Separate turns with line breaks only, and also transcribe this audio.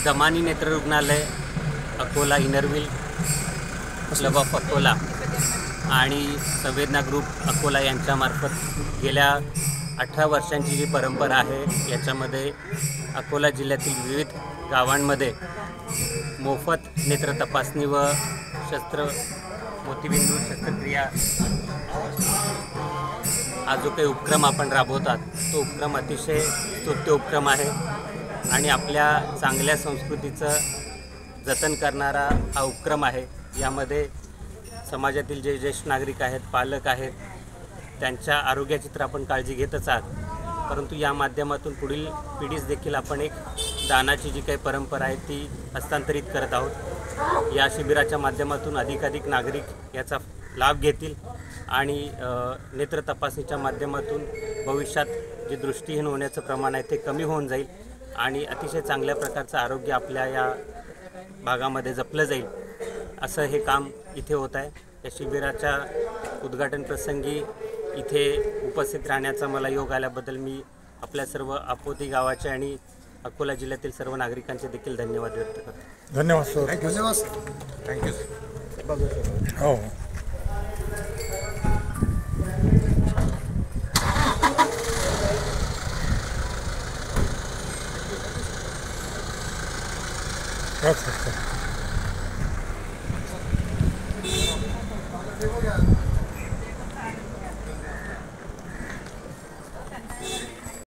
दमानी नेत्र रुग्णालय Akola Inner Wheel club of Akola आणि संवेदना ग्रुप अकोला यांच्यामार्फत गेल्या 18 वर्षांची जी परंपरा आहे याच्यामध्ये अकोला जिल्ह्यातील विविध गावांमध्ये मोफत नेत्र तपासणी व मोतीबिंदू शस्त्रक्रिया हा जो काही उपक्रम आपण राबवतात तो उपक्रम अतिशय स्तुत्य उपक्रम आहे आणि आपल्या चांगल्या संस्कृतीचं जतन करणारा हा उपक्रम आहे। यामध्ये समाजातील जे ज्येष्ठ नागरिक आहेत, पालक आहेत, त्यांच्या आरोग्याची तर आपण काळजी घेतच आहात, परंतु या माध्यमातून पुढील पिढीस देखील आपण एक दानाची जी काही परंपरा आहे ती हस्तांतरित करत आहोत। या शिबिराच्या माध्यमातून अधिकाधिक नागरिक याचा लाभ घेतील आणि नेत्र तपासणीच्या माध्यमातून भविष्यात जे दृष्टीहीन होण्याचं प्रमाण आहे ते कमी होऊन जाईल आणि अतिशय चांगल्या प्रकारचं आरोग्य आपल्या या भागामध्ये जपलं जाईल, असं हे काम इथे होत आहे। या शिबिराच्या उद्घाटन प्रसंगी इथे उपस्थित राहण्याचा मला योग आल्याबद्दल मी आपल्या सर्व आपोती गावाचे आणि अकोला जिल्ह्यातील सर्व नागरिकांचे देखील धन्यवाद व्यक्त करतो।
धन्यवाद सर। धन्यवाद थँक्यू हो अच्छा।